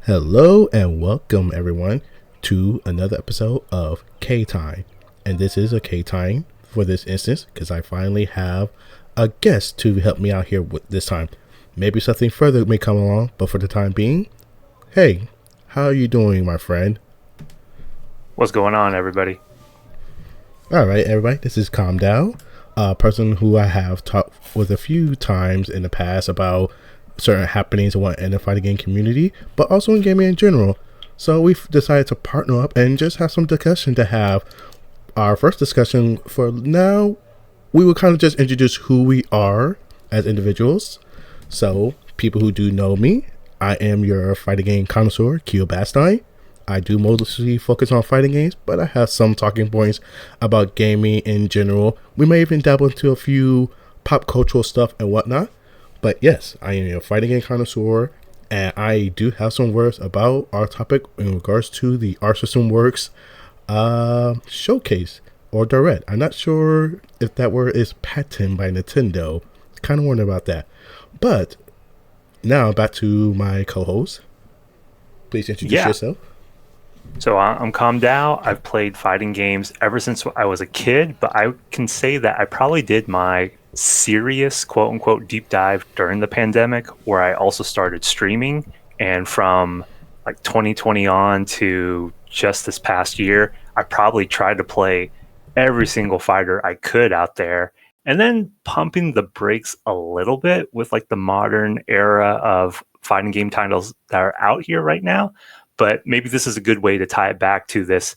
Hello and welcome everyone to another episode of K-TEIN. And this is a K-TEIN for this instance because I finally have a guest to help me out here with this time. Maybe something further may come along, but for the time being, hey, how are you doing, my friend? What's going on, everybody? All right, everybody, this is CommDao, a person who I have talked with a few times in the past about certain happenings in the fighting game community, but also in gaming in general. So we've decided to partner up and just have some discussion to have. Our first discussion for now, we will kind of just introduce who we are as individuals. So people who do know me, I am your fighting game connoisseur, Keobastein. I do mostly focus on fighting games, but I have some talking points about gaming in general. We may even dabble into a few pop cultural stuff and whatnot. But yes, I am a fighting game connoisseur, and I do have some words about our topic in regards to the Arc System Works showcase or direct. I'm not sure if that word is patented by Nintendo. Kind of wondering about that. But now back to my co-host. Please introduce yourself. So I'm CommDao. I've played fighting games ever since I was a kid, but I can say that I probably did my serious quote unquote deep dive during the pandemic, where I also started streaming. And from like 2020 on to just this past year, I probably tried to play every single fighter I could out there, and then pumping the brakes a little bit with like the modern era of fighting game titles that are out here right now. But maybe this is a good way to tie it back to this.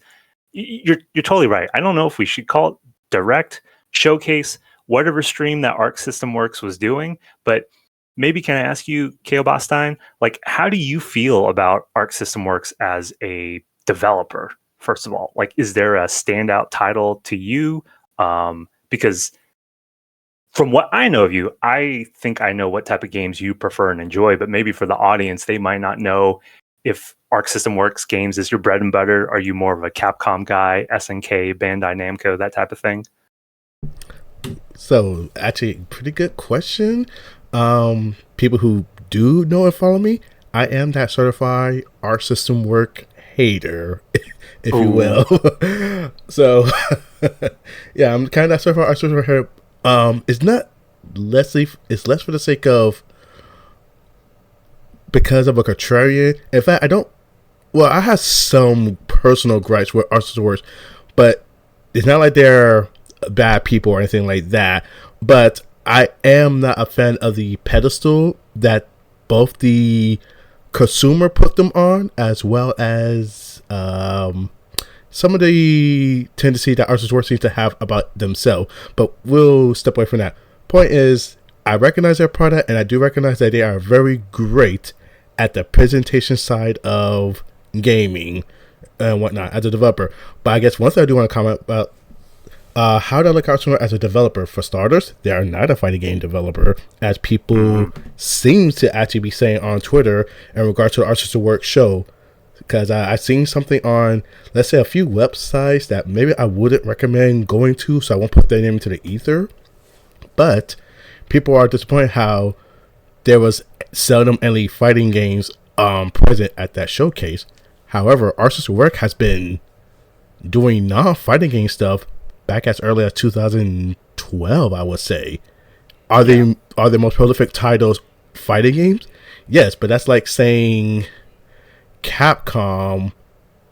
You're totally right. I don't know if we should call it direct, showcase, whatever stream that Arc System Works was doing, but maybe can I ask you, Keobastein, like, how do you feel about Arc System Works as a developer? First of all, like, is there a standout title to you? Because from what I know of you, I think I know what type of games you prefer and enjoy, but maybe for the audience, they might not know if Arc System Works games is your bread and butter. Are you more of a Capcom guy, SNK, Bandai Namco, that type of thing? So, actually, pretty good question. People who do know and follow me, I am that certified Arc System Work hater, if you will. So, yeah, I'm kind of that certified Arc System Work hater. It's not it's less for the sake of because of a contrarian. In fact, I have some personal gripes with Arc System Works, but it's not like they're bad people or anything like that, but I am not a fan of the pedestal that both the consumer put them on, as well as some of the tendency that Arc System Works seems to have about themselves. But we'll step away from that. Point is, I recognize their product, and I do recognize that they are very great at the presentation side of gaming and whatnot as a developer. But I guess one thing I do want to comment about, how do I look at Arc System Works as a developer? For starters, they are not a fighting game developer, as people seem to actually be saying on Twitter in regard to the Arc System Works show. Because I've seen something on, let's say, a few websites that maybe I wouldn't recommend going to, so I won't put their name into the ether. But people are disappointed how there was seldom any fighting games present at that showcase. However, Arc System Works has been doing non-fighting game stuff back as early as 2012, I would say. Are they most prolific titles fighting games? Yes, but that's like saying Capcom.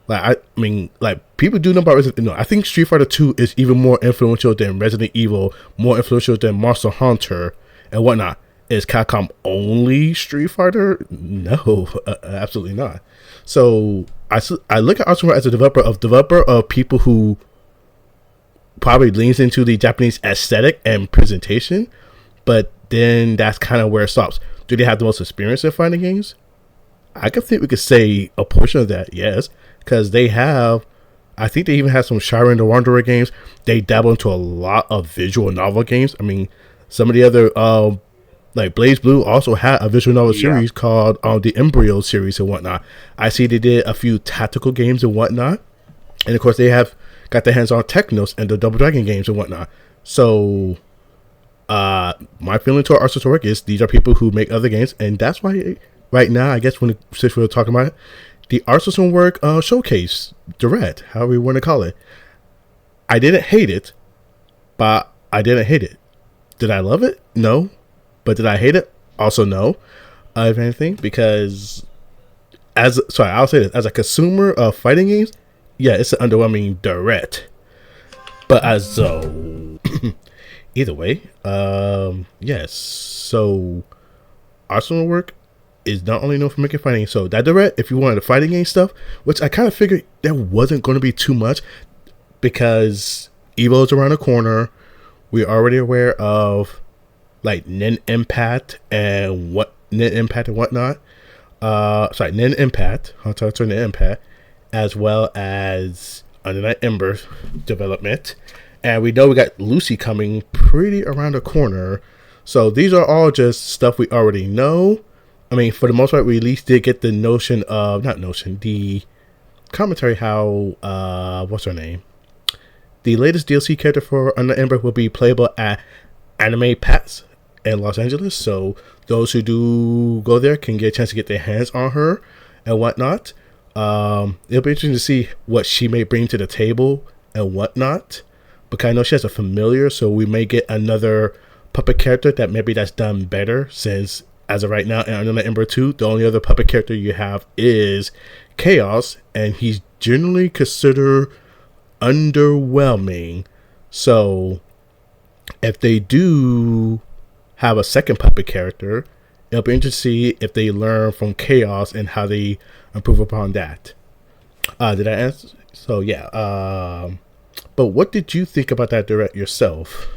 Like, I mean, like, people do know about Resident Evil. I think Street Fighter 2 is even more influential than Resident Evil, more influential than Monster Hunter and whatnot. Is Capcom only Street Fighter? No, absolutely not. So I look at Arc System Works as a developer of people who probably leans into the Japanese aesthetic and presentation, but then that's kind of where it stops. Do they have the most experience in fighting games? I could think we could say a portion of that, yes, because I think they even have some Shiren the Wanderer games. They dabble into a lot of visual novel games. I mean, some of the other, like Blaze Blue also had a visual novel series called the Embryo series and whatnot. I see they did a few tactical games and whatnot. And of course, they have got their hands on Technos and the Double Dragon games and whatnot. So, my feeling toward Arc System Works is these are people who make other games, and that's why right now, I guess since we were talking about it, the art system work showcase, direct, however you want to call it. I didn't hate it, but I didn't hate it. Did I love it? No. But did I hate it? Also no. If anything, because I'll say this, as a consumer of fighting games, yeah, it's an underwhelming direct. But as either way, yes. So Arsenal work is not only known for making fighting. So that direct, if you wanted the fighting game stuff, which I kind of figured there wasn't going to be too much because Evo's around the corner. We're already aware of like Nin Impact and whatnot. Nin Impact, Nin Impact, as well as Under Night Ember development. And we know we got Lucy coming pretty around the corner. So these are all just stuff we already know. I mean, for the most part, we at least did get the the commentary how, what's her name? The latest DLC character for Under Ember will be playable at Anime Pats in Los Angeles. So those who do go there can get a chance to get their hands on her and whatnot. It'll be interesting to see what she may bring to the table and whatnot. Because I know she has a familiar, so we may get another puppet character that's done better, since as of right now in Under Night Ember 2, the only other puppet character you have is Chaos, and he's generally considered underwhelming. So if they do have a second puppet character, it'll be interesting to see if they learn from Chaos and how they improve upon that. Did I answer? So yeah. But what did you think about that direct yourself?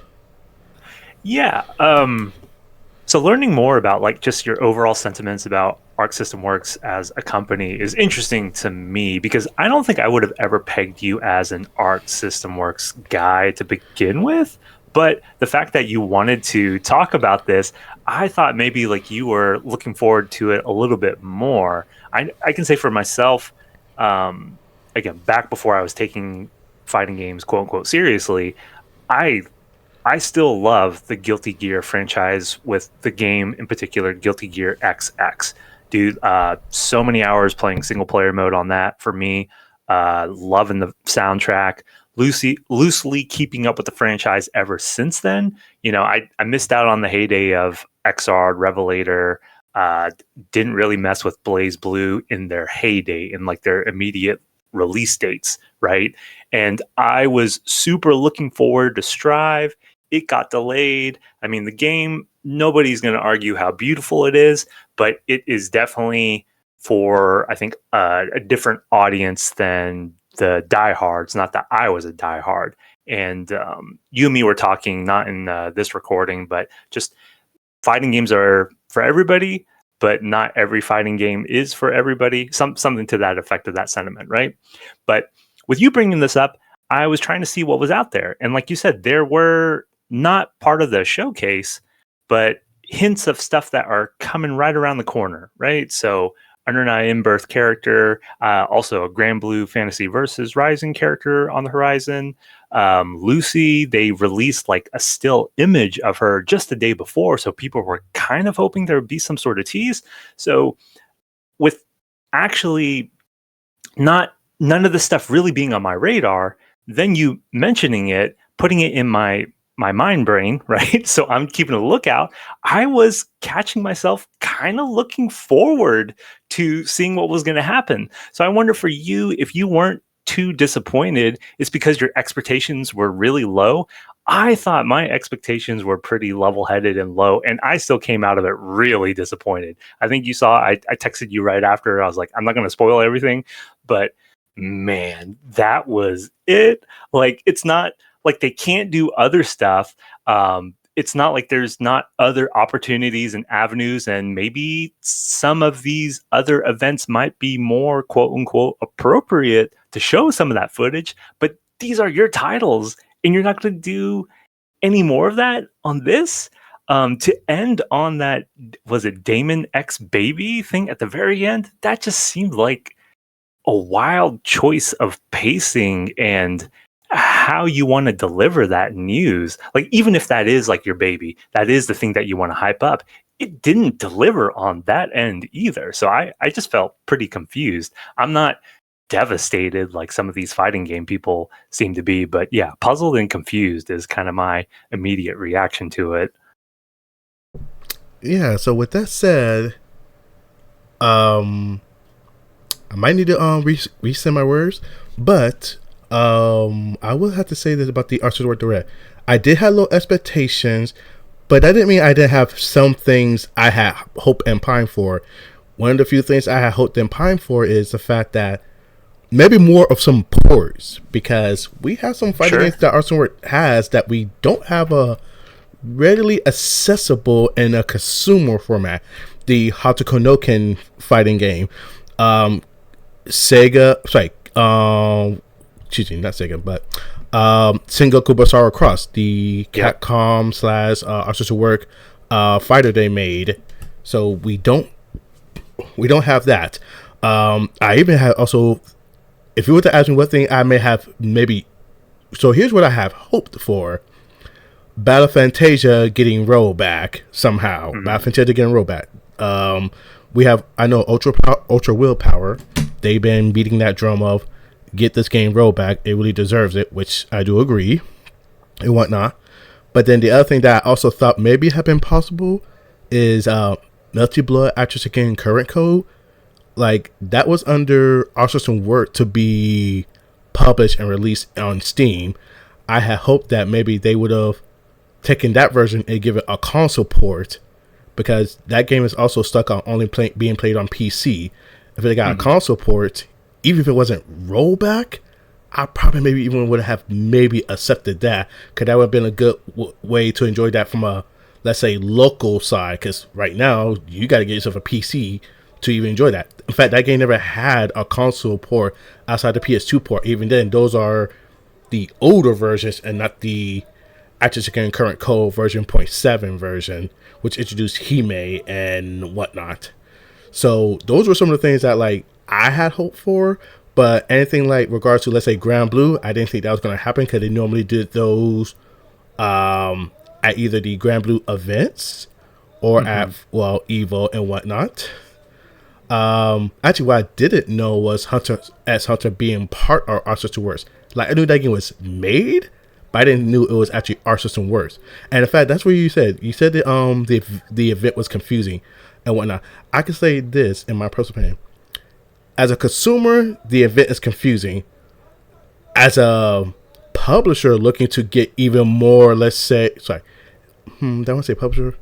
Yeah. So learning more about like just your overall sentiments about Arc System Works as a company is interesting to me, because I don't think I would have ever pegged you as an Arc System Works guy to begin with. But the fact that you wanted to talk about this, I thought maybe like you were looking forward to it a little bit more. I can say for myself, again, back before I was taking fighting games quote unquote seriously, I still love the Guilty Gear franchise, with the game in particular, Guilty Gear XX. Dude, so many hours playing single player mode on that for me. Loving the soundtrack. Loosely keeping up with the franchise ever since then. You know, I missed out on the heyday of XR, Revelator. Didn't really mess with Blaze Blue in their heyday, in like their immediate release dates, right? And I was super looking forward to Strive. It got delayed. I mean, the game, nobody's going to argue how beautiful it is, but it is definitely for, I think, a different audience than the diehards. Not that I was a diehard. And you and me were talking, not in this recording, but just fighting games are for everybody, but not every fighting game is for everybody. Something to that effect, of that sentiment, right? But with you bringing this up, I was trying to see what was out there. And like you said, there were not part of the showcase, but hints of stuff that are coming right around the corner, right? So Under Night Ember character, also a Grand Blue Fantasy Versus Rising character on the horizon. Lucy, they released like a still image of her just the day before, so people were kind of hoping there would be some sort of tease. So with actually none of this stuff really being on my radar, then you mentioning it, putting it in my mind brain, right? So I'm keeping a lookout. I was catching myself kind of looking forward to seeing what was going to happen. So I wonder for you, if you weren't too disappointed, it's because your expectations were really low. I thought my expectations were pretty level-headed and low, and I still came out of it really disappointed. I think you saw, I texted you right after. I was like, I'm not going to spoil everything, but man, that was it. Like, it's not like they can't do other stuff. It's not like there's not other opportunities and avenues, and maybe some of these other events might be more quote unquote appropriate to show some of that footage, but these are your titles and you're not going to do any more of that on this. To end on that, was it Damon X Baby thing at the very end? That just seemed like a wild choice of pacing and how you want to deliver that news. Like, even if that is like your baby, that is the thing that you want to hype up, it didn't deliver on that end either. So I just felt pretty confused. I'm not devastated like some of these fighting game people seem to be, but yeah, puzzled and confused is kind of my immediate reaction to it. Yeah. So with that said, um, I might need to resend my words, but I will have to say this about the Archer Sword Direct. I did have low expectations, but that didn't mean I didn't have some things I had hope and pine for. One of the few things I had hoped and pine for is the fact that maybe more of some ports, because we have some fighting games that Archer Sword has that we don't have a readily accessible in a consumer format. The Hatokonoken fighting game, Sega, sorry, excuse me, not Sega, but Sengoku Basara Cross, the Capcom slash Archer Work fighter they made. So we don't have that. I even have also, if you were to ask me what thing I may have maybe, so here's what I have hoped for: Battle Fantasia getting rolled back somehow. Battle Fantasia getting rolled back. We have, I know, Ultra Willpower. They've been beating that drum of get this game rolled back. It really deserves it, which I do agree and whatnot. But then the other thing that I also thought maybe had been possible is Melty Blood Actress Again Current Code. Like, that was under Arsenal work to be published and released on Steam. I had hoped that maybe they would have taken that version and given it a console port, because that game is also stuck on only being played on PC. If they got a console port, even if it wasn't rollback, I probably maybe even would have maybe accepted that, because that would have been a good way to enjoy that from a, let's say, local side. Because right now you got to get yourself a PC to even enjoy that. In fact, that game never had a console port outside the PS2 port. Even then, those are the older versions and not the Actress Again Current Code version 0.7 version, which introduced Hime and whatnot. So those were some of the things that like I had hoped for. But anything like regards to, let's say, Grand Blue, I didn't think that was going to happen, because they normally did those at either the Grand Blue events or at, well, Evo and whatnot. Actually, what I didn't know was Hunter x Hunter being part of Our System Works. Like, I knew that game was made, but I didn't know it was actually Our System Works. And in fact, that's what you said. You said that the event was confusing and whatnot. I can say this in my personal opinion: as a consumer, the event is confusing. As a publisher looking to get even more, let's say, sorry, don't want to say publisher.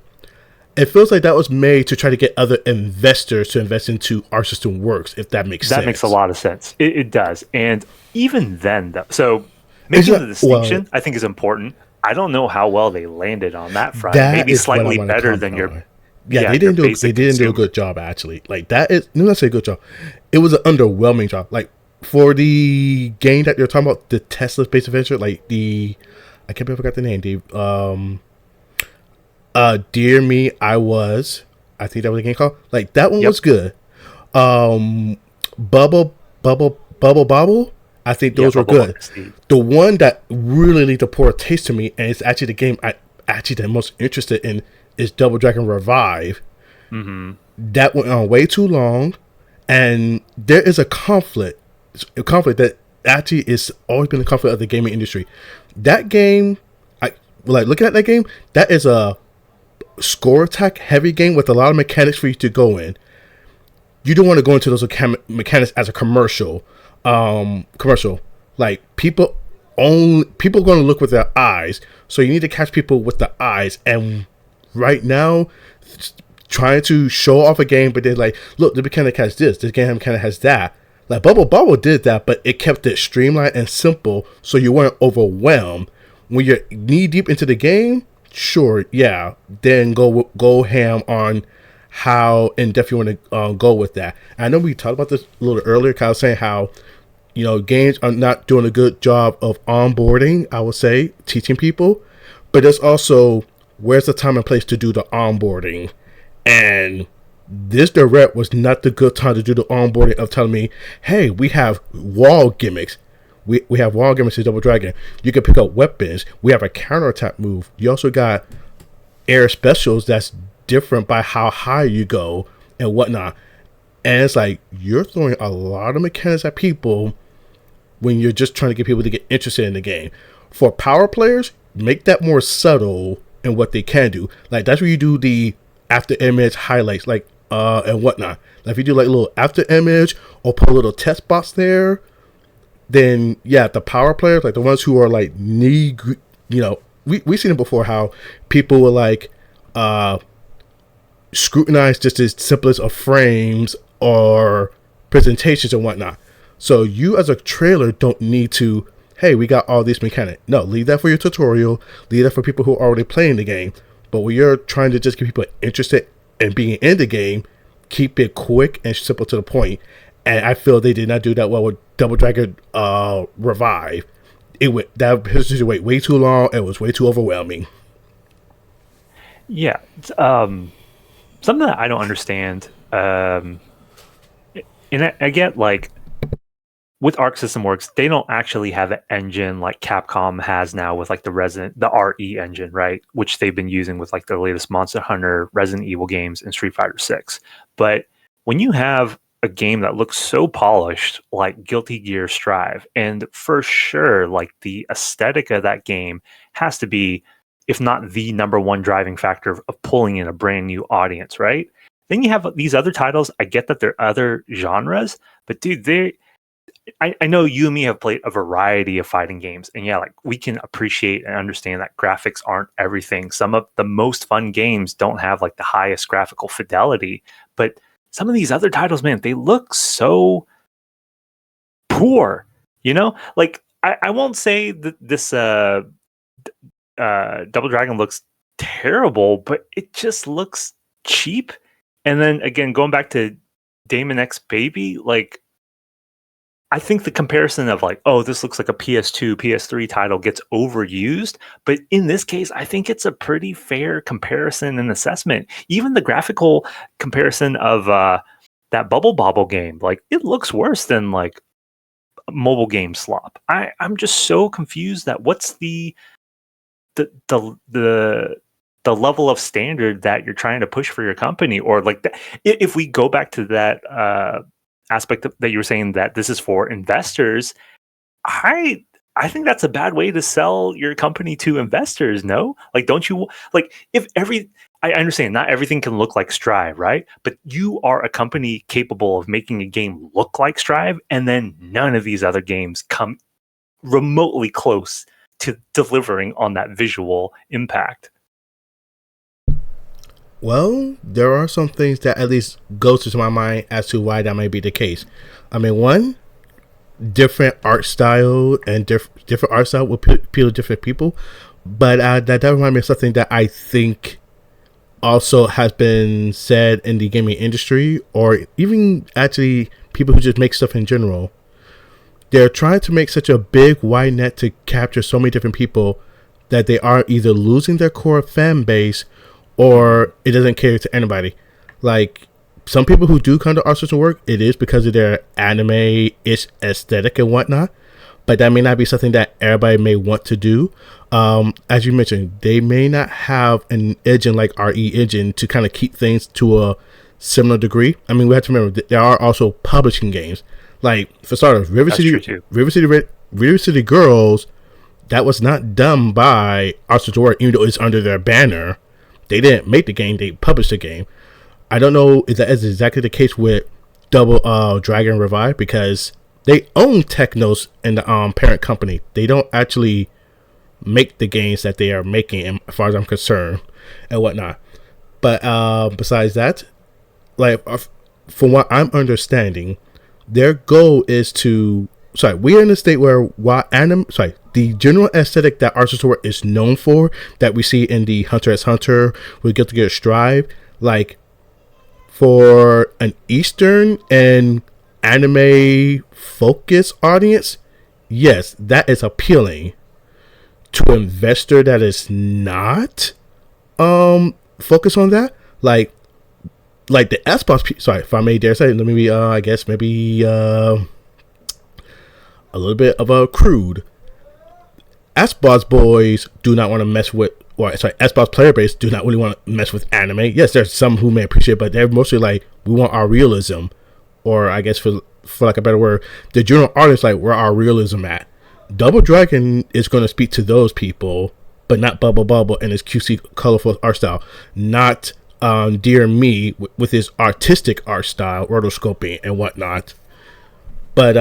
It feels like that was made to try to get other investors to invest into Our System Works, if that makes sense. That makes a lot of sense. It does. And even then, though, so making the distinction, I think, is important. I don't know how well they landed on that front. Maybe slightly better than your... Yeah, they didn't do a good job, actually. Like, that is, let me not say a good job. It was an underwhelming job. Like, for the game that you're talking about, the Tesla Space Adventure, like I can't remember, I forgot the name, Dear Me, I think that was a game called. Like, that one was good. Bubble, I think those were good. The one that really leaves a poor taste to me, and it's actually the game I actually the most interested in, is Double Dragon Revive. That went on way too long, and there is a conflict that actually is always been the conflict of the gaming industry. That game, looking at that game, that is a score attack heavy game with a lot of mechanics for you to go in. You don't want to go into those mechanics as a commercial. Like, people are going to look with their eyes, so you need to catch people with the eyes. And right now, trying to show off a game, but they're like, look, the mechanic has this game kind of has that. Like, Bubble did that, but it kept it streamlined and simple, so you weren't overwhelmed. When you're knee deep into the game, sure, yeah, then go ham on how in depth you want to go with that. I know we talked about this a little earlier, kind of saying how, games are not doing a good job of onboarding, I would say, teaching people, but there's also, where's the time and place to do the onboarding? And this direct was not the good time to do the onboarding of telling me, hey, we have wall gimmicks. We have wall gimmicks in Double Dragon. You can pick up weapons. We have a counterattack move. You also got air specials that's different by how high you go and whatnot. And it's like you're throwing a lot of mechanics at people when you're just trying to get people to get interested in the game. For power players, make that more subtle in what they can do. Like that's where you do the after image highlights, like and whatnot. Like if you do like a little after image or put a little test box there, then yeah, the power players, like the ones who are like we've seen it before how people will like scrutinize just as simplest of frames or presentations and whatnot. So you as a trailer don't need to, hey, we got all these mechanics. No, leave that for your tutorial. Leave that for people who are already playing the game. But when you're trying to just get people interested in being in the game, keep it quick and simple to the point. And I feel they did not do that well with Double Dragon Revive. That wait way too long. It was way too overwhelming. Yeah. Something that I don't understand. And I get like with Arc System Works, they don't actually have an engine like Capcom has now with like the RE engine, right? Which they've been using with like the latest Monster Hunter, Resident Evil games, and Street Fighter 6. But when you have a game that looks so polished like Guilty Gear Strive, and for sure, like the aesthetic of that game has to be, if not the number one driving factor of pulling in a brand new audience, right? Then you have these other titles. I get that they're other genres, but dude, I know you and me have played a variety of fighting games, and yeah, like we can appreciate and understand that graphics aren't everything. Some of the most fun games don't have like the highest graphical fidelity, but some of these other titles, man, they look so poor, you know? Like I won't say that this Double Dragon looks terrible, but it just looks cheap. And then again, going back to Damon X Baby, like I think the comparison of like, oh, this looks like a PS2, PS3 title gets overused. But in this case, I think it's a pretty fair comparison and assessment. Even the graphical comparison of that Bubble Bobble game, like it looks worse than like mobile game slop. I'm just so confused that what's the level of standard that you're trying to push for your company, or like if we go back to that aspect that you were saying that this is for investors, I think that's a bad way to sell your company to investors. No, like don't you like if I understand not everything can look like Strive, right? But you are a company capable of making a game look like Strive, and then none of these other games come remotely close to delivering on that visual impact. Well, there are some things that at least goes to my mind as to why that might be the case. I mean, one, different art style and different art style will appeal to different people, but that reminds me of something that I think also has been said in the gaming industry, or even actually people who just make stuff in general. They're trying to make such a big wide net to capture so many different people that they are either losing their core fan base or it doesn't cater to anybody. Like some people who do come to art system work, it is because of their anime-ish aesthetic and whatnot, but that may not be something that everybody may want to do. As you mentioned, they may not have an engine like RE engine to kind of keep things to a similar degree. I mean, we have to remember that there are also publishing games. Like for starters, River City Girls, that was not done by Art System Works, even though it's under their banner. They didn't make the game; they published the game. I don't know if that is exactly the case with Double Dragon Revive, because they own Technos and the parent company. They don't actually make the games that they are making, as far as I'm concerned, and whatnot. But besides that, like from what I'm understanding, their goal is to. We're in a state where the general aesthetic that Art System Works is known for, that we see in the Hunter x Hunter, we get to get a Strive, like for an Eastern and anime focused audience, yes, that is appealing. To an investor that is not focused on that, like the Xbox. Sorry, if I may dare say, let me I guess maybe a little bit of a crude. Xbox boys do not want to mess with Xbox player base do not really want to mess with anime. Yes, there's some who may appreciate it, but they're mostly like, we want our realism. Or I guess for like a better word, the general audience, like, where our realism at. Double Dragon is going to speak to those people, but not Bubble Bubble and his cutesy, colorful art style. Not Dear Me with his artistic art style, rotoscoping and whatnot. But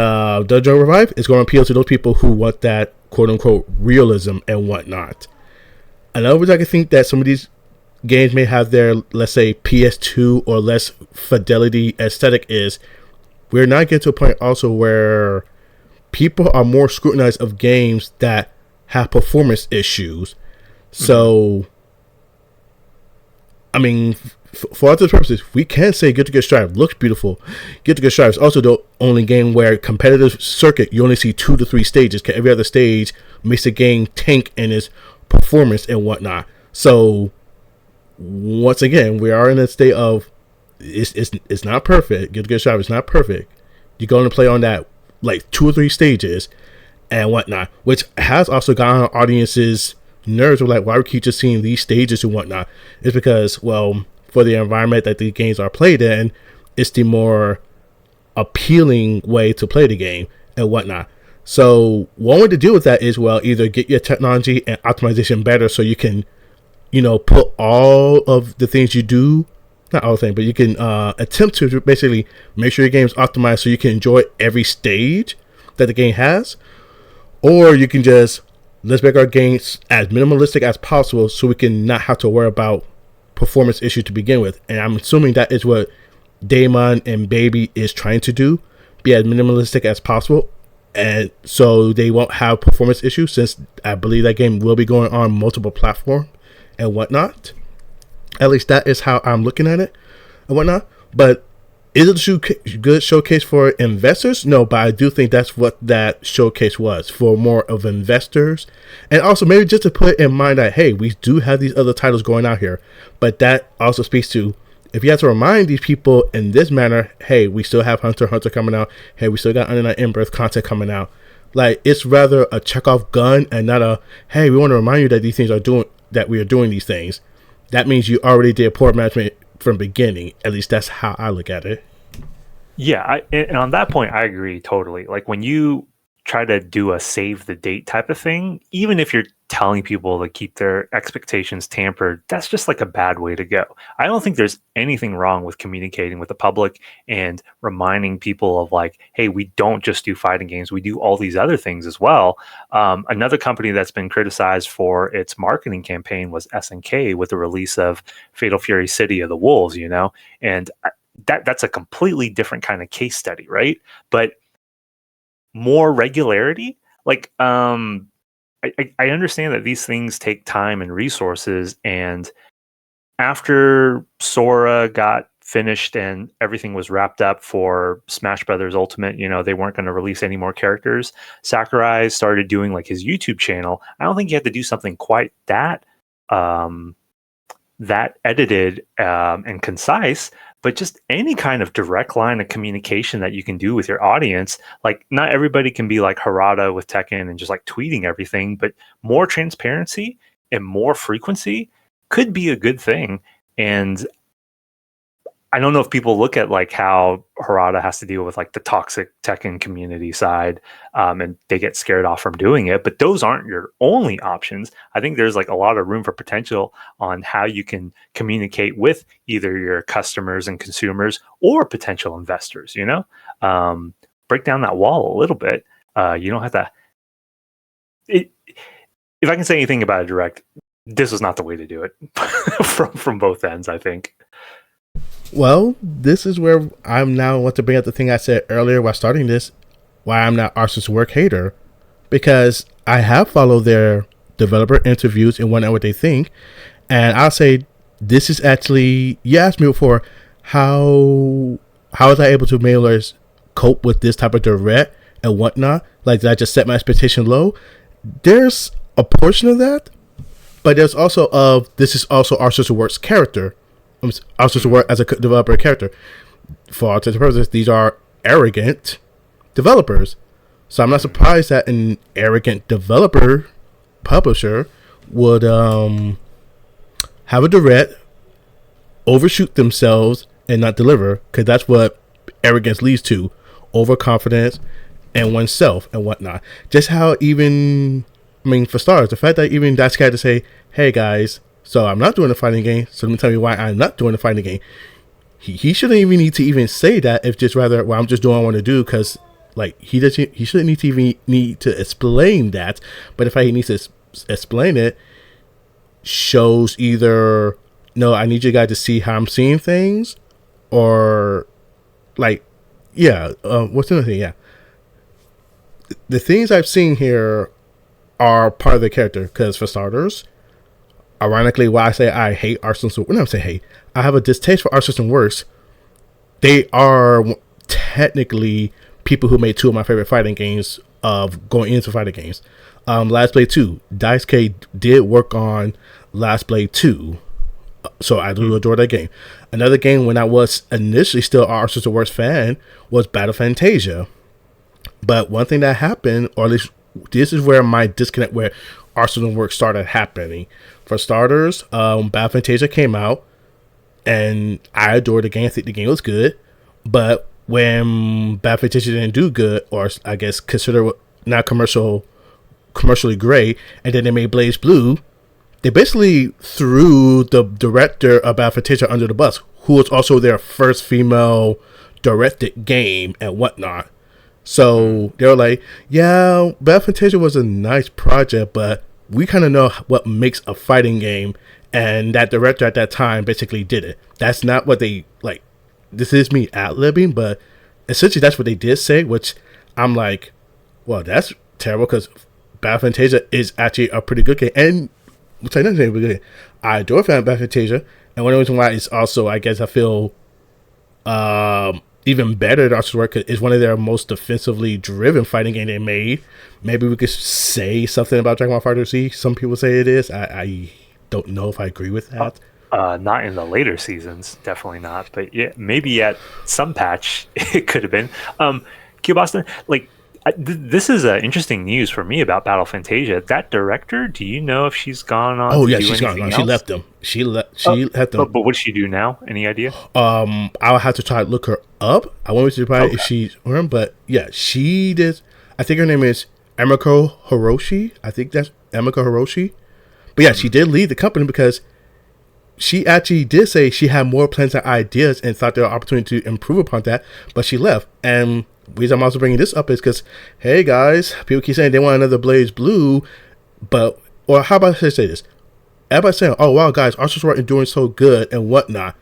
Dojo Revive is going to appeal to those people who want that quote-unquote realism and whatnot. Another reason I can think that some of these games may have their, let's say, PS2 or less fidelity aesthetic is we're not getting to a point also where people are more scrutinized of games that have performance issues. So, I mean, for all those purposes, we can say Guilty Gear Strive looks beautiful. Guilty Gear Strive is also the only game where competitive circuit, you only see 2 to 3 stages. Every other stage makes the game tank in its performance and whatnot. So, once again, we are in a state of it's not perfect. Guilty Gear Strive is not perfect. You're going to play on that like 2 or 3 stages and whatnot, which has also gotten our audience's nerves. Were like, why we keep just seeing these stages and whatnot? It's because, well, for the environment that the games are played in, it's the more appealing way to play the game and whatnot. So one way to deal with that is, well, either get your technology and optimization better so you can, put all of the things you do, not all things, but you can attempt to basically make sure your game is optimized so you can enjoy every stage that the game has. Or you can just, let's make our games as minimalistic as possible so we can not have to worry about performance issues to begin with. And I'm assuming that is what Daemon and Baby is trying to do, be as minimalistic as possible, and so they won't have performance issues, since I believe that game will be going on multiple platforms and whatnot. At least that is how I'm looking at it and whatnot. But is it a good showcase for investors? No, but I do think that's what that showcase was, for more of investors. And also maybe just to put in mind that, hey, we do have these other titles going out here. But that also speaks to, if you have to remind these people in this manner, hey, we still have Hunter x Hunter coming out. Hey, we still got Undead Nightbirth content coming out. Like, it's rather a checkoff gun and not a, hey, we want to remind you that these things are doing, that we are doing these things. That means you already did poor management from the beginning. At least that's how I look at it. Yeah, and on that point, I agree totally. Like, when you try to do a save the date type of thing, even if you're telling people to keep their expectations tampered, that's just like a bad way to go. I don't think there's anything wrong with communicating with the public and reminding people of, like, hey, we don't just do fighting games, we do all these other things as well. Another company that's been criticized for its marketing campaign was SNK with the release of Fatal Fury City of the Wolves, and that's a completely different kind of case study, right? But more regularity, like, I understand that these things take time and resources, and after Sora got finished and everything was wrapped up for Smash Brothers Ultimate, they weren't going to release any more characters. Sakurai started doing like his YouTube channel. I don't think you had to do something quite that edited and concise, but just any kind of direct line of communication that you can do with your audience. Like, not everybody can be like Harada with Tekken and just like tweeting everything, but more transparency and more frequency could be a good thing. And I don't know if people look at like how Harada has to deal with like the toxic Tekken community side, and they get scared off from doing it, but those aren't your only options. I think there's like a lot of room for potential on how you can communicate with either your customers and consumers or potential investors, break down that wall a little bit. You don't have to, if I can say anything about a direct, this was not the way to do it from both ends, I think. Well, this is where I'm now want to bring up the thing I said earlier while starting this, why I'm not Arsenal's work hater, because I have followed their developer interviews and whatnot what they think, and I'll say this is actually, you asked me before, how was I able to mailers cope with this type of direct and whatnot? Like, did I just set my expectation low? There's a portion of that, but there's also this is also Arsenal's work's character. Also to work as a developer character. For all intents and purposes, these are arrogant developers. So I'm not surprised that an arrogant developer publisher would have a direct, overshoot themselves, and not deliver, because that's what arrogance leads to, overconfidence and oneself and whatnot. Just how even, I mean, for starters, the fact that even that guy to say, hey guys, so I'm not doing a fighting game, so let me tell you why I'm not doing a fighting game. He shouldn't even need to even say that, if just rather, well, I'm just doing what I want to do, because like he shouldn't need to even need to explain that. But if he needs to explain it, shows either, no, I need you guys to see how I'm seeing things, or like, yeah, what's another thing? Yeah, the things I've seen here are part of the character. Because for starters, ironically, why I say I hate Arc System, when I say hate, I have a distaste for Arc System Works. They are technically people who made two of my favorite fighting games of going into fighting games. Last Blade 2. Dice K did work on Last Blade 2. So I do adore that game. Another game when I was initially still an Arc System Works fan was Battle Fantasia. But one thing that happened, or at least this is where my disconnect where Arc System Works started happening. For starters, Battle Fantasia came out, and I adored the game. I think the game was good. But when Battle Fantasia didn't do good, or I guess consider not commercially great, and then they made Blaze Blue, they basically threw the director of Battle Fantasia under the bus, who was also their first female directed game and whatnot. So they were like, yeah, Battle Fantasia was a nice project, but we kind of know what makes a fighting game, and that director at that time basically did it. That's not what they, like, this is me ad-libbing, but essentially that's what they did say, which I'm like, well, that's terrible, because Battle Fantasia is actually a pretty good game, and which I don't think good. I adore Battle Fantasia, and one reason why is also, I guess, I feel even better than Arc System Works is one of their most defensively driven fighting game they made. Maybe we could say something about Dragon Ball FighterZ. Some people say it is. I don't know if I agree with that. Not in the later seasons, definitely not. But yeah, maybe at some patch it could have been. Keobastein, like, this is interesting news for me about Battle Fantasia. That director, do you know if she's gone on? Oh yeah, she's gone. No, she left them. She left them. But what does she do now? Any idea? I'll have to try to look her up. I won't be surprised if she's her, but yeah, she did. I think her name is Emiko Hiroshi. I think that's Emiko Hiroshi. But yeah, she did leave the company because she actually did say she had more plans and ideas and thought there was opportunity to improve upon that, but she left. And the reason I'm also bringing this up is because, hey guys, people keep saying they want another Blaze Blue, but, or how about I say this? Everybody's saying, oh wow guys, Arc System Works is doing so good and whatnot,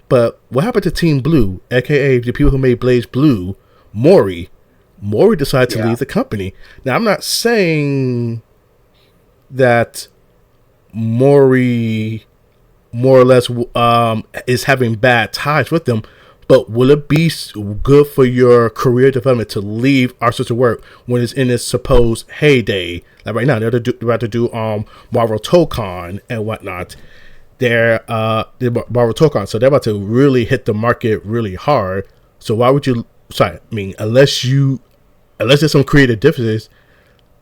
but what happened to Team Blue, aka the people who made Blaze Blue? Mori decided to leave the company. Now I'm not saying that Mori more or less is having bad ties with them, but will it be good for your career development to leave Arc System Works when it's in its supposed heyday? Like right now, they're about to do Marvel Tokon and whatnot. They're Marvel Tokon, so they're about to really hit the market really hard. So why would you? Sorry, I mean, unless there's some creative differences.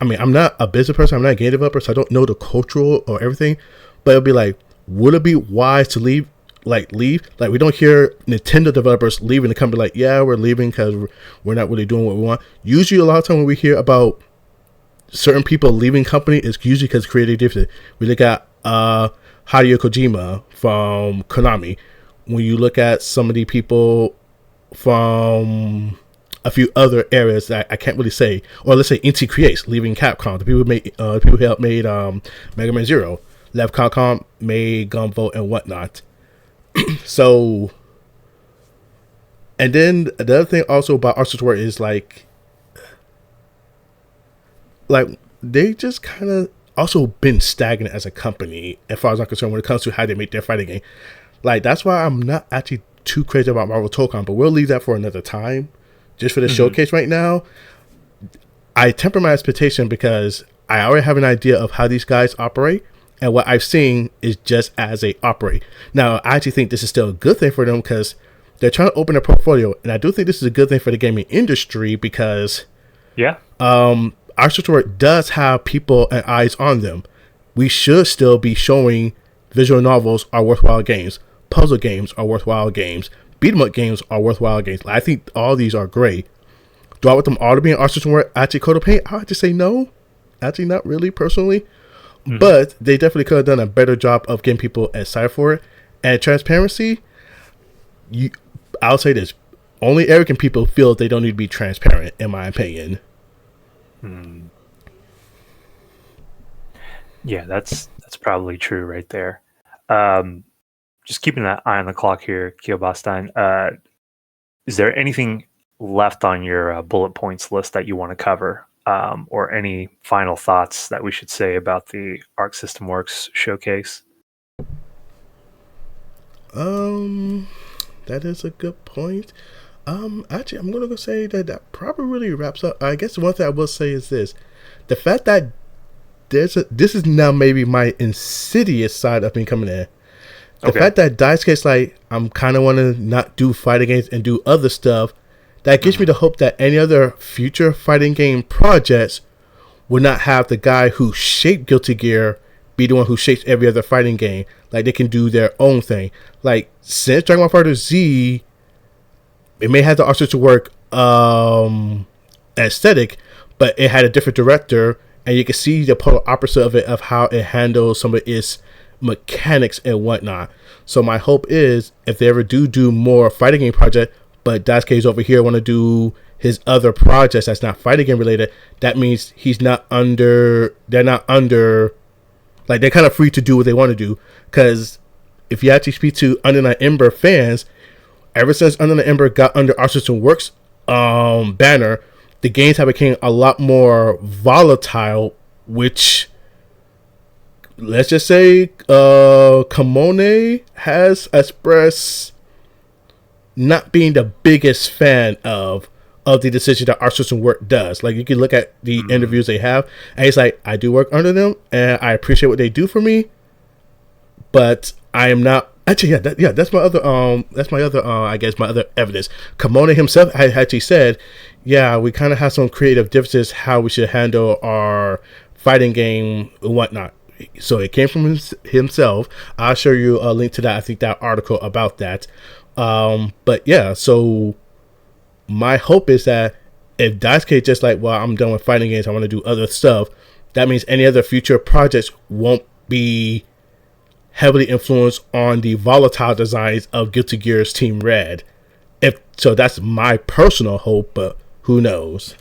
I mean, I'm not a business person. I'm not a game developer, so I don't know the cultural or everything. But it'll be like, would it be wise to leave? Like we don't hear Nintendo developers leaving the company. Like, yeah, we're leaving because we're not really doing what we want. Usually, a lot of time when we hear about certain people leaving company, it's usually because creative difference. We look at Hideo Kojima from Konami. When you look at some of the people from a few other areas that I can't really say, or let's say NT Creates leaving Capcom, the people who helped made Mega Man Zero, left Capcom, made Gunvolt and whatnot. So, and then the other thing also about Arc System Works is like they just kind of also been stagnant as a company as far as I'm concerned when it comes to how they make their fighting game. Like, that's why I'm not actually too crazy about Marvel Tokon, but we'll leave that for another time. Just for the showcase right now, I temper my expectation because I already have an idea of how these guys operate, and what I've seen is just as they operate. Now, I actually think this is still a good thing for them because they're trying to open their portfolio, and I do think this is a good thing for the gaming industry because Arc System Works does have people and eyes on them. We should still be showing visual novels are worthwhile games. Puzzle games are worthwhile games. Beat 'em up games are worthwhile games. I think all these are great. Do I want them all to be in Art System Works actually Code of Paint? I would just say no. Actually, not really, personally. Mhm. But they definitely could have done a better job of getting people excited for it. And transparency, I'll say this. Only arrogant people feel they don't need to be transparent, in my opinion. Yeah, that's probably true right there. Just keeping that eye on the clock here, Keobastein. Is there anything left on your bullet points list that you want to cover, or any final thoughts that we should say about the Arc System Works showcase? That is a good point. Actually, I'm gonna go say that probably really wraps up. I guess one thing I will say is this: the fact that this is now maybe my insidious side of me coming in. The fact that Daisuke's like, I'm kind of want to not do fighting games and do other stuff, that gives me the hope that any other future fighting game projects will not have the guy who shaped Guilty Gear be the one who shapes every other fighting game. Like, they can do their own thing. Like, since Dragon Ball Fighter Z, it may have the Art System Works aesthetic, but it had a different director, and you can see the polar opposite of it, of how it handles some of its mechanics and whatnot. So my hope is, if they ever do more fighting game project, but Daisuke's over here want to do his other projects that's not fighting game related, that means they're not under, like, they're kind of free to do what they want to do. Because if you actually speak to Under the Ember fans, ever since Under the Ember got under Art System Works banner, the games have become a lot more volatile, which, let's just say, Kamone has expressed not being the biggest fan of the decision that Art System Works does. Like, you can look at the interviews they have, and he's like, I do work under them, and I appreciate what they do for me, but I am not. Actually, that's my other, I guess, my other evidence. Kamone himself had actually said, yeah, we kind of have some creative differences how we should handle our fighting game and whatnot. So it came from himself. I'll show you a link to that. I think that article about that. But yeah, so my hope is that if Daisuke just like, well, I'm done with fighting games, I want to do other stuff, that means any other future projects won't be heavily influenced on the volatile designs of Guilty Gear's Team Red. If so, that's my personal hope, but who knows?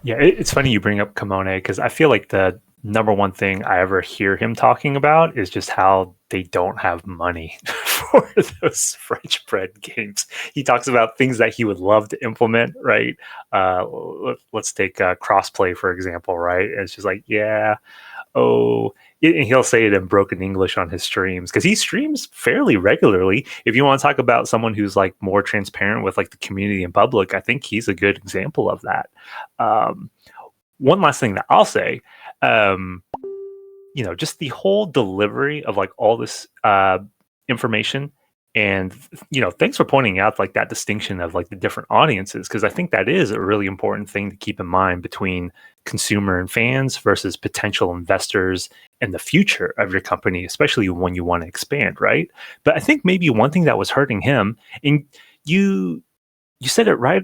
Yeah, it's funny you bring up Kamone, because I feel like the number one thing I ever hear him talking about is just how they don't have money for those French bread games. He talks about things that he would love to implement, right? Let's take crossplay, for example, right? And it's just like, yeah, and he'll say it in broken English on his streams, because he streams fairly regularly. If you want to talk about someone who's like more transparent with like the community and public, I think he's a good example of that. One last thing that I'll say, just the whole delivery of like all this information, and thanks for pointing out like that distinction of like the different audiences, because I think that is a really important thing to keep in mind between consumer and fans versus potential investors and the future of your company, especially when you want to expand, right? But I think maybe one thing that was hurting him, and you said it right,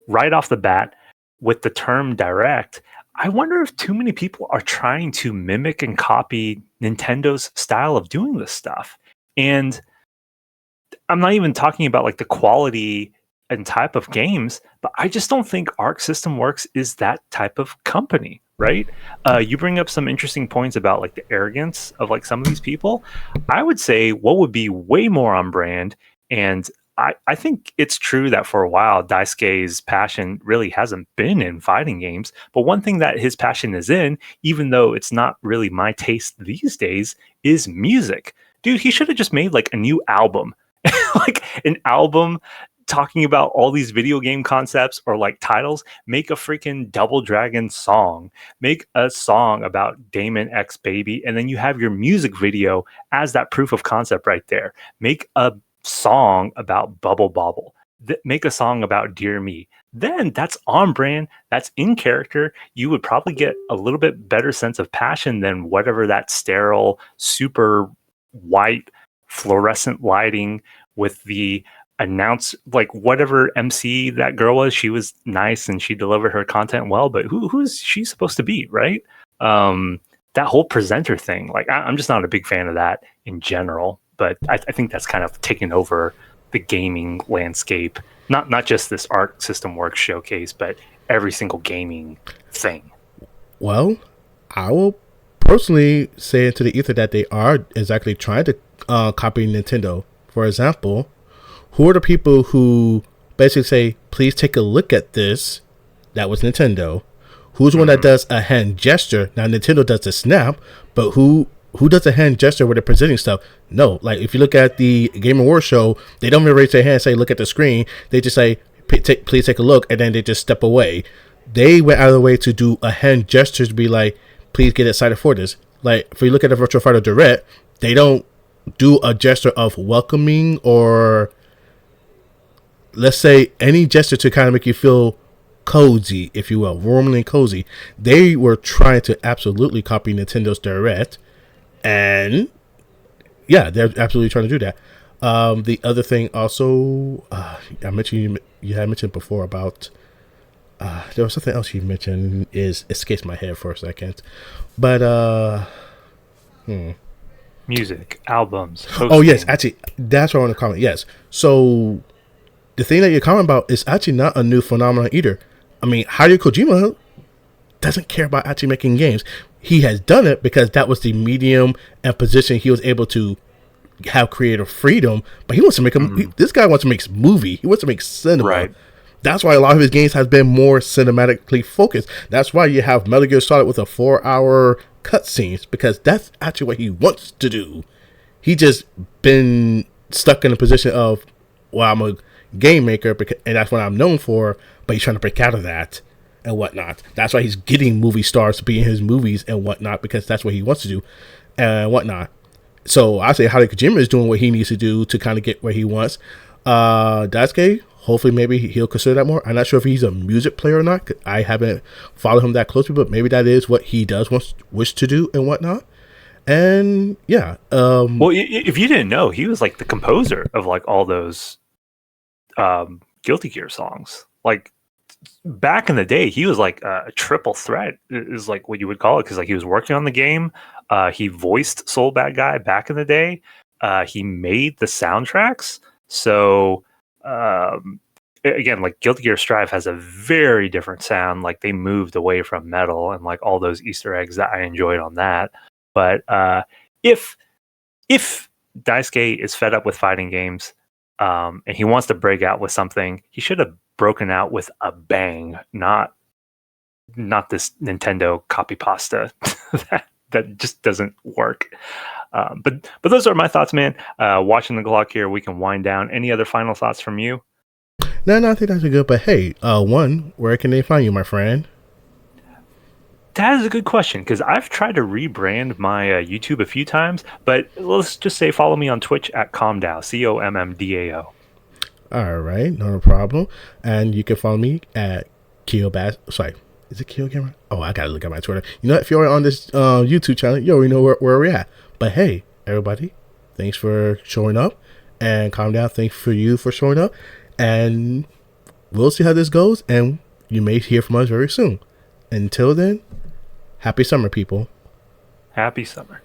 right off the bat with the term direct. I wonder if too many people are trying to mimic and copy Nintendo's style of doing this stuff. And I'm not even talking about like the quality and type of games, but I just don't think Arc System Works is that type of company, right? You bring up some interesting points about like the arrogance of like some of these people. I would say what would be way more on brand, and I think it's true that for a while Daisuke's passion really hasn't been in fighting games, but one thing that his passion is in, even though it's not really my taste these days, is music. Dude, he should have just made like a new album. Like an album talking about all these video game concepts or like titles. Make a freaking Double Dragon song, make a song about Damon X Baby, and then you have your music video as that proof of concept right there. Make a song about Bubble Bobble. make a song about Dear Me. Then that's on brand, that's in character. You would probably get a little bit better sense of passion than whatever that sterile, super white, fluorescent lighting with the announce, like whatever MC that girl was. She was nice and she delivered her content well, but who's she supposed to be, right? That whole presenter thing, like I'm just not a big fan of that in general. But I think that's kind of taken over the gaming landscape. Not just this Arc System Works showcase, but every single gaming thing. Well, I will personally say into the ether that they are exactly trying to copy Nintendo. For example, who are the people who basically say, please take a look at this? That was Nintendo. Who's the one that does a hand gesture? Now, Nintendo does the snap, but who does a hand gesture when they're presenting stuff? No. Like, if you look at the Game Awards show, they don't even raise their hand and say, look at the screen. They just say, please take a look, and then they just step away. They went out of the way to do a hand gesture to be like, please get excited for this. Like, if you look at the Virtual Fighter Direct, they don't do a gesture of welcoming or, let's say, any gesture to kind of make you feel cozy, if you will, warm and cozy. They were trying to absolutely copy Nintendo's Direct, and yeah, they're absolutely trying to do that. The other thing also, I mentioned, you had mentioned before about, there was something else you mentioned, escapes my head for a second, but music, albums, hosting. Oh yes, actually, that's what I want to comment. Yes, so the thing that you're commenting about is actually not a new phenomenon either. I mean, Hideo Kojima doesn't care about actually making games. He has done it because that was the medium and position he was able to have creative freedom. But he wants to make this guy wants to make movie. He wants to make cinema. Right. That's why a lot of his games has been more cinematically focused. That's why you have Metal Gear Solid with a 4-hour cutscenes, because that's actually what he wants to do. He just been stuck in a position of, well, I'm a game maker, and that's what I'm known for, but he's trying to break out of that and whatnot. That's why he's getting movie stars to be in his movies and whatnot, because that's what he wants to do and whatnot. So I say Hideo Kojima is doing what he needs to do to kind of get where he wants. Daisuke, hopefully maybe he'll consider that more. I'm not sure if he's a music player or not. I haven't followed him that closely, but maybe that is what he does wish to do and whatnot. And yeah. Well, if you didn't know, he was like the composer of like all those Guilty Gear songs. Like back in the day, he was like a triple threat is like what you would call it, because like he was working on the game, he voiced Soul Bad Guy back in the day, he made the soundtracks. So again, like Guilty Gear Strive has a very different sound. Like they moved away from metal and like all those Easter eggs that I enjoyed on that. But if Daisuke is fed up with fighting games, and he wants to break out with something, he should have broken out with a bang, not this Nintendo copy pasta that just doesn't work. But those are my thoughts, man. Watching the clock here, we can wind down. Any other final thoughts from you? No, I think that's good. But hey, where can they find you, my friend? That is a good question, because I've tried to rebrand my YouTube a few times, but let's just say follow me on Twitch at CommDao, CommDao. All right, not a problem. And you can follow me at Keobastein. Sorry, is it Keogamer? Oh, I gotta look at my Twitter. You know, if you're on this YouTube channel, you already know where we're at. But hey, everybody, thanks for showing up. And CommDao, thanks for you for showing up. And we'll see how this goes. And you may hear from us very soon. Until then, happy summer, people. Happy summer.